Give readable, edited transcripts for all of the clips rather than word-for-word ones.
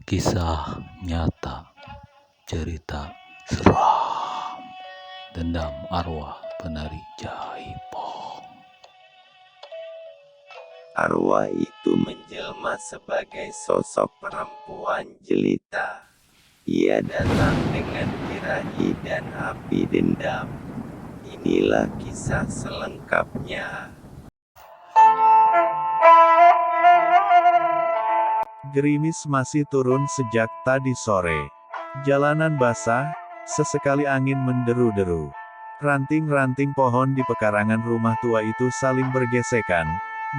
Kisah nyata, cerita seram, dendam arwah penari Jaipong. Arwah itu menjelma sebagai sosok perempuan jelita. Ia datang dengan birahi dan api dendam. Inilah kisah selengkapnya. Gerimis masih turun sejak tadi sore. Jalanan basah, sesekali angin menderu-deru. Ranting-ranting pohon di pekarangan rumah tua itu saling bergesekan,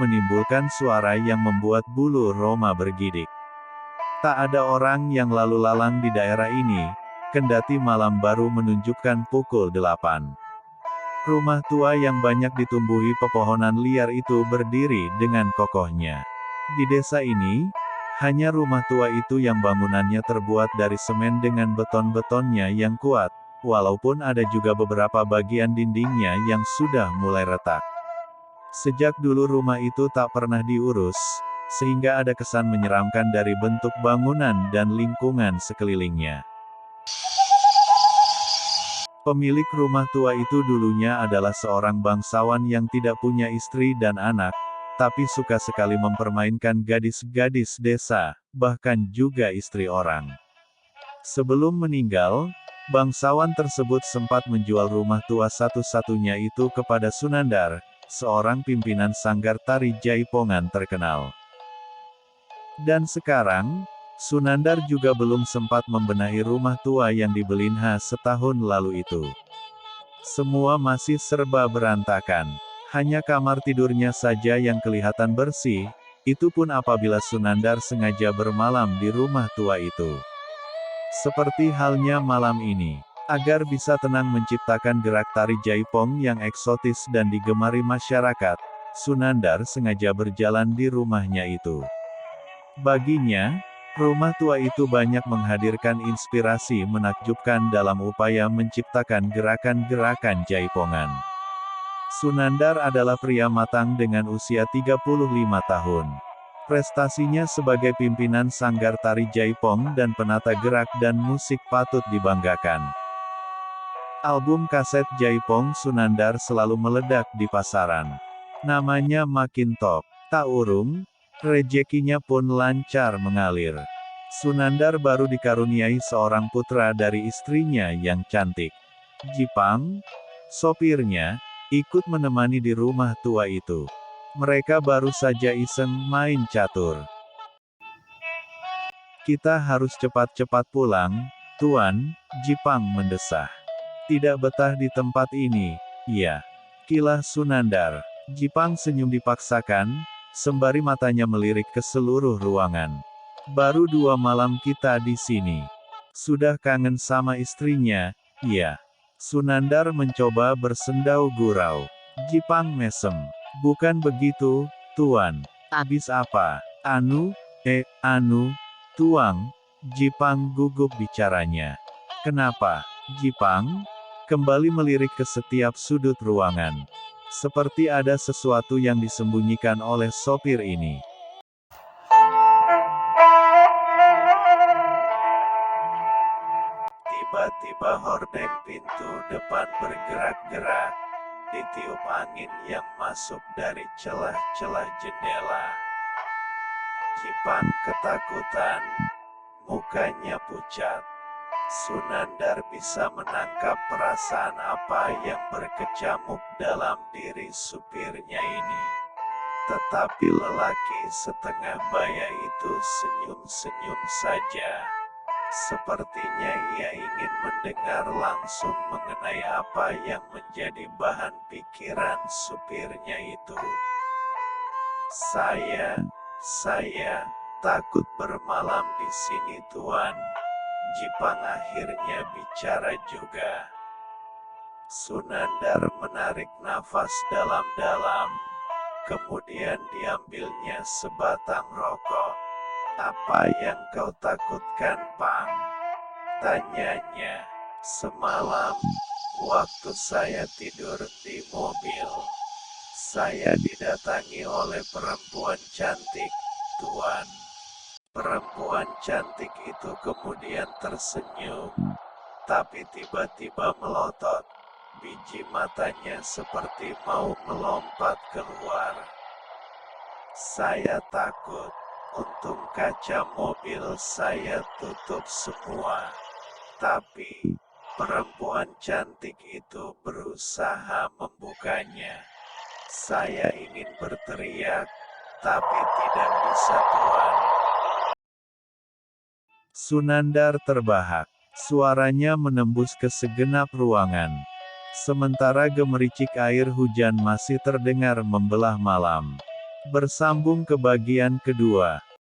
menimbulkan suara yang membuat bulu Roma bergidik. Tak ada orang yang lalu lalang di daerah ini, kendati malam baru menunjukkan pukul 8. Rumah tua yang banyak ditumbuhi pepohonan liar itu berdiri dengan kokohnya. Di desa ini, hanya rumah tua itu yang bangunannya terbuat dari semen dengan beton-betonnya yang kuat, walaupun ada juga beberapa bagian dindingnya yang sudah mulai retak. Sejak dulu rumah itu tak pernah diurus, sehingga ada kesan menyeramkan dari bentuk bangunan dan lingkungan sekelilingnya. Pemilik rumah tua itu dulunya adalah seorang bangsawan yang tidak punya istri dan anak, tapi suka sekali mempermainkan gadis-gadis desa, bahkan juga istri orang. Sebelum meninggal, bangsawan tersebut sempat menjual rumah tua satu-satunya itu kepada Sunandar, seorang pimpinan sanggar tari Jaipongan terkenal. Dan sekarang, Sunandar juga belum sempat membenahi rumah tua yang dibelinya setahun lalu itu. Semua masih serba berantakan. Hanya kamar tidurnya saja yang kelihatan bersih, itu pun apabila Sunandar sengaja bermalam di rumah tua itu. Seperti halnya malam ini. Agar bisa tenang menciptakan gerak tari Jaipong yang eksotis dan digemari masyarakat, Sunandar sengaja berjalan di rumahnya itu. Baginya, rumah tua itu banyak menghadirkan inspirasi menakjubkan dalam upaya menciptakan gerakan-gerakan Jaipongan. Sunandar adalah pria matang dengan usia 35 tahun. Prestasinya sebagai pimpinan sanggar tari Jaipong dan penata gerak dan musik patut dibanggakan. Album kaset Jaipong Sunandar selalu meledak di pasaran. Namanya makin top. Tak urung, rezekinya pun lancar mengalir. Sunandar baru dikaruniai seorang putra dari istrinya yang cantik. Jipang, sopirnya, ikut menemani di rumah tua itu. Mereka baru saja iseng main catur. Kita harus cepat-cepat pulang, Tuan, Jipang mendesah. Tidak betah di tempat ini, ya. Kilah Sunandar. Jipang senyum dipaksakan, sembari matanya melirik ke seluruh ruangan. Baru 2 malam kita di sini. Sudah kangen sama istrinya, ya. Sunandar mencoba bersendau gurau. Jipang mesem. Bukan begitu, Tuan. Habis apa? Anu, Tuang. Jipang gugup bicaranya. Kenapa, Jipang? Kembali melirik ke setiap sudut ruangan. Seperti ada sesuatu yang disembunyikan oleh sopir ini. Tiba-tiba hordeng pintu depan bergerak-gerak, ditiup angin yang masuk dari celah-celah jendela. Jipang ketakutan, mukanya pucat. Sunandar bisa menangkap perasaan apa yang berkecamuk dalam diri supirnya ini. Tetapi lelaki setengah baya itu senyum-senyum saja. Sepertinya ia ingin mendengar langsung mengenai apa yang menjadi bahan pikiran supirnya itu. Saya takut bermalam di sini, Tuan. Jipang akhirnya bicara juga. Sunandar menarik nafas dalam-dalam. Kemudian diambilnya sebatang rokok. Apa yang kau takutkan, Pang? Tanyanya. Semalam, waktu saya tidur di mobil, saya didatangi oleh perempuan cantik, Tuan. Perempuan cantik itu kemudian tersenyum, tapi tiba-tiba melotot. Biji matanya seperti mau melompat keluar. Saya takut. Untung kaca mobil saya tutup semua. Tapi, perempuan cantik itu berusaha membukanya. Saya ingin berteriak, tapi tidak bisa, Tuan. Sunandar terbahak. Suaranya menembus ke segenap ruangan. Sementara gemericik air hujan masih terdengar membelah malam. Bersambung ke bagian kedua.